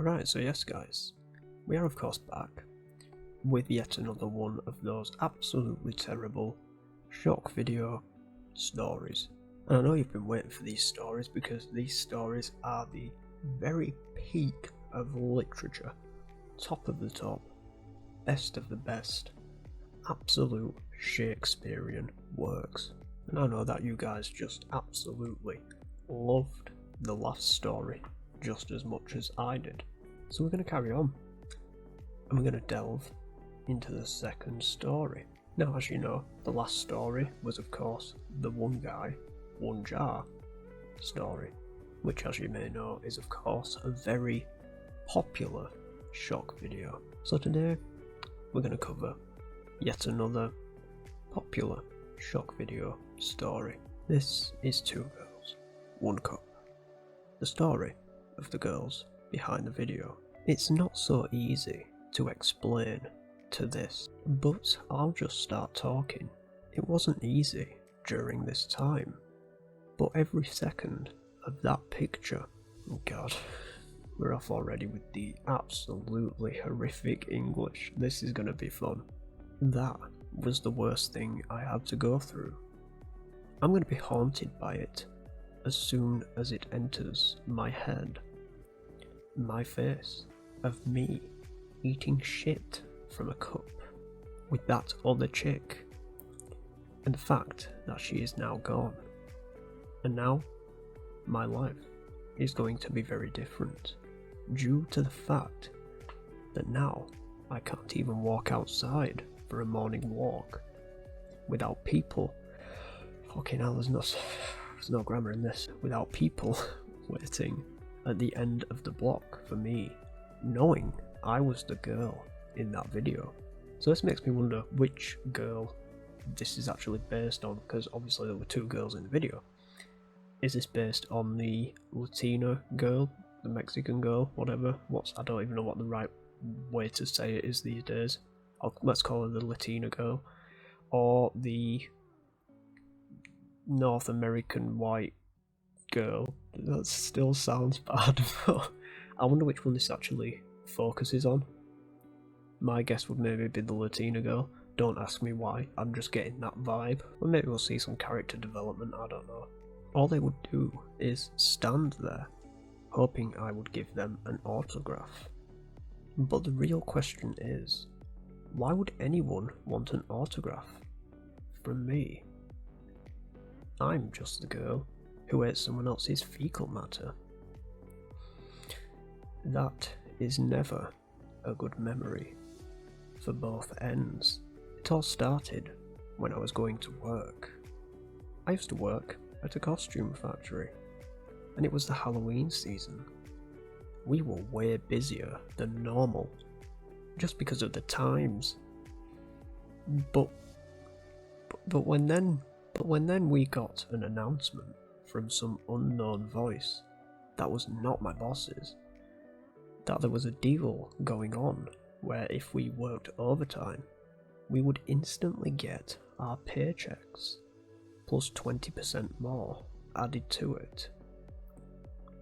Alright, so yes guys, we are of course back with yet another one of those absolutely terrible shock video stories. And I know you've been waiting for these stories because these stories are the very peak of literature. Top of the top, best of the best, absolute Shakespearean works. And I know that you guys just absolutely loved the last story just as much as I did. So we're going to carry on, and we're going to delve into the second story. Now, as you know, the last story was of course the one guy, one jar story, which as you may know is of course a very popular shock video. So today we're going to cover yet another popular shock video story. This is Two Girls, One Cup. The story of the girls behind the video. It's not so easy to explain to this, but I'll just start talking. It wasn't easy during this time, but every second of that picture, oh god, we're off already with the absolutely horrific English. This is gonna be fun. That was the worst thing I had to go through. I'm gonna be haunted by it as soon as it enters my head. My face of me eating shit from a cup with that other chick, and the fact that she is now gone. And now my life is going to be very different due to the fact that now I can't even walk outside for a morning walk without people. Fucking hell, there's no grammar in this. Without people waiting at the end of the block for me, knowing I was the girl in that video. So this makes me wonder which girl this is actually based on, because obviously there were two girls in the video. Is this based on the Latina girl, the Mexican girl, whatever? I don't even know what the right way to say it is these days. Let's call her the Latina girl, or the North American white girl. That still sounds bad, but I wonder which one this actually focuses on. My guess would maybe be the Latina girl. Don't ask me why, I'm just getting that vibe. Or maybe we'll see some character development, I don't know. All they would do is stand there, hoping I would give them an autograph. But the real question is, why would anyone want an autograph from me? I'm just the girl who ate someone else's fecal matter. That is never a good memory for both ends. It all started when I was going to work. I used to work at a costume factory, and it was the Halloween season. We were way busier than normal, just because of the times. But when then we got an announcement from some unknown voice that was not my boss's, that there was a deal going on where if we worked overtime, we would instantly get our paychecks plus 20% more added to it.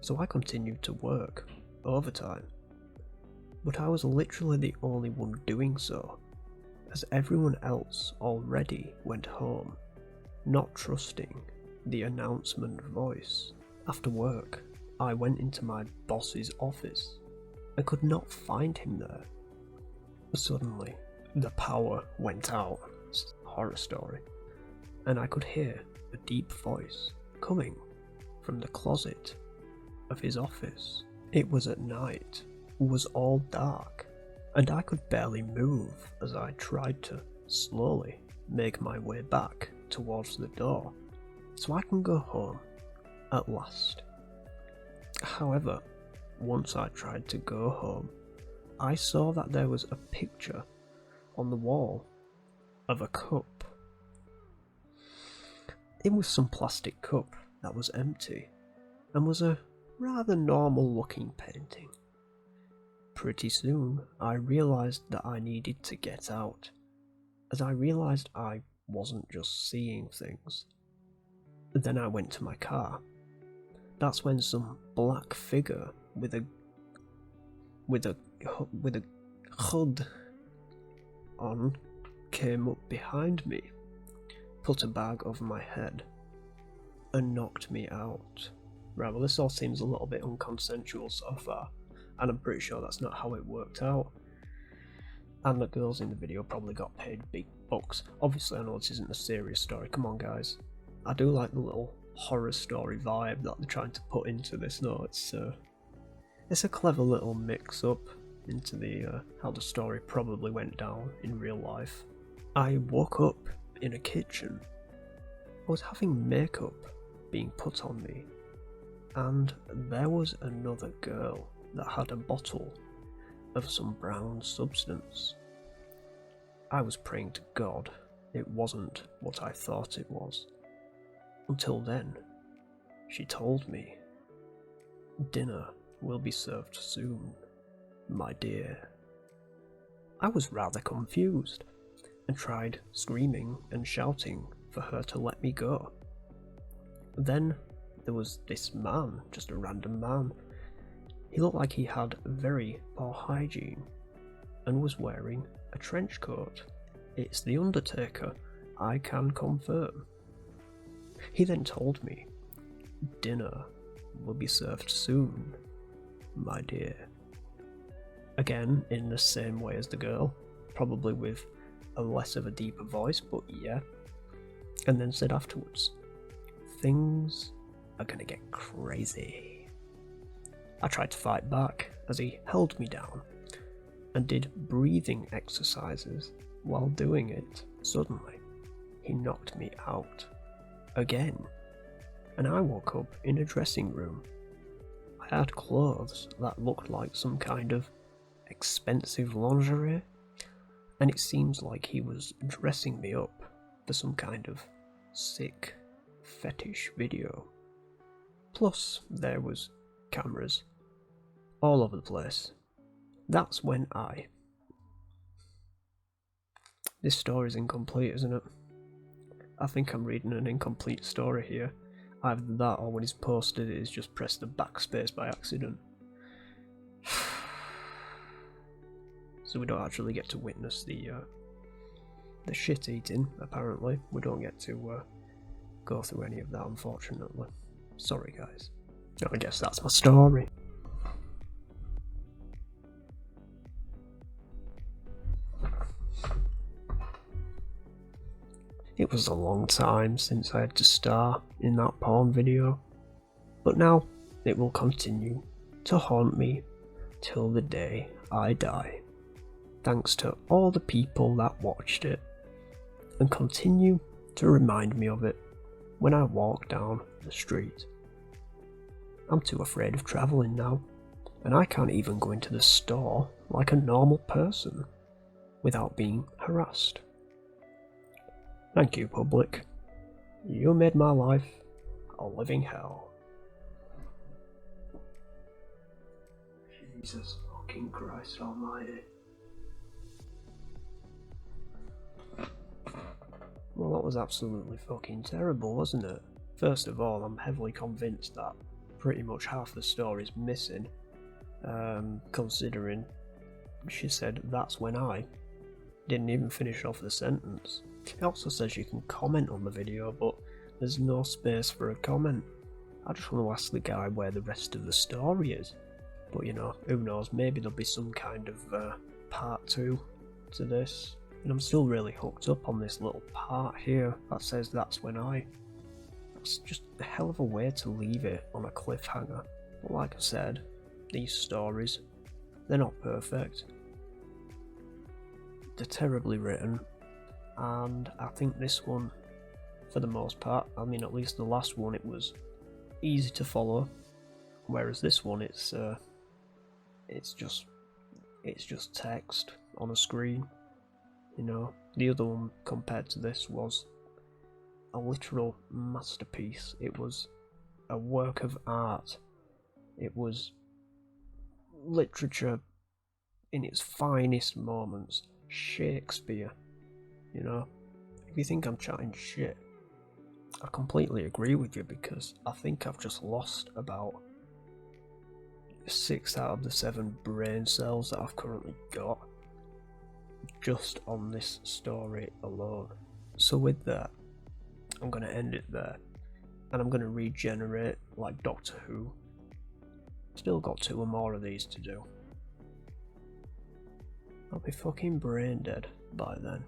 So I continued to work overtime, but I was literally the only one doing so, as everyone else already went home, not trusting the announcement voice. After work, I went into my boss's office and could not find him there. Suddenly, the power went out. It's a horror story. And I could hear a deep voice coming from the closet of his office. It was at night, was all dark, and I could barely move as I tried to slowly make my way back towards the door, so I can go home at last. However, once I tried to go home, I saw that there was a picture on the wall of a cup. It was some plastic cup that was empty, and was a rather normal looking painting. Pretty soon, I realised that I needed to get out, as I realised I wasn't just seeing things. Then I went to my car. That's when some black figure with a with a hood on came up behind me, put a bag over my head, and knocked me out. Right, well, this all seems a little bit unconsensual so far, and I'm pretty sure that's not how it worked out. And the girls in the video probably got paid big bucks. Obviously, I know this isn't a serious story, come on guys. I do like the little horror story vibe that they're trying to put into this. No, it's a clever little mix-up into the how the story probably went down in real life. I woke up in a kitchen. I was having makeup being put on me, and there was another girl that had a bottle of some brown substance. I was praying to God it wasn't what I thought it was. Until then, she told me, "Dinner will be served soon, my dear." I was rather confused and tried screaming and shouting for her to let me go. Then there was this man, just a random man. He looked like he had very poor hygiene and was wearing a trench coat. It's the Undertaker, I can confirm. He then told me, "Dinner will be served soon, my dear." Again, in the same way as the girl, probably with a less of a deeper voice, but yeah. And then said afterwards, "Things are gonna get crazy." I tried to fight back as he held me down and did breathing exercises while doing it. Suddenly, he knocked me out again, and I woke up in a dressing room. I had clothes that looked like some kind of expensive lingerie, and it seems like he was dressing me up for some kind of sick fetish video. Plus, there was cameras all over the place. That's when This story's incomplete, isn't it? I think I'm reading an incomplete story here. Either that or when he's posted it, he's just pressed the backspace by accident. So we don't actually get to witness the shit eating, apparently. We don't get to go through any of that, unfortunately. Sorry guys. I guess that's my story. It was a long time since I had to star in that porn video, but now it will continue to haunt me till the day I die, thanks to all the people that watched it and continue to remind me of it when I walk down the street. I'm too afraid of travelling now, and I can't even go into the store like a normal person without being harassed. Thank you, public. You made my life a living hell. Jesus fucking Christ almighty. Well, that was absolutely fucking terrible, wasn't it? First of all, I'm heavily convinced that pretty much half the story's missing, considering she said that's when I didn't even finish off the sentence. It also says you can comment on the video, but there's no space for a comment. I just want to ask the guy where the rest of the story is. But you know, who knows, maybe there'll be some kind of part 2 to this. And I'm still really hooked up on this little part here that says that's when I. That's just a hell of a way to leave it on a cliffhanger. But like I said, these stories, they're not perfect. They're terribly written. And I think this one, for the most part, I mean at least the last one, it was easy to follow, whereas this one, it's just text on a screen. You know, the other one compared to this was a literal masterpiece. It was a work of art. It was literature in its finest moments. Shakespeare. You know, if you think I'm chatting shit, I completely agree with you, because I think I've just lost about 6 out of the 7 brain cells that I've currently got just on this story alone. So with that, I'm going to end it there, and I'm going to regenerate like Doctor Who. Still got 2 or more of these to do. I'll be fucking brain dead by then.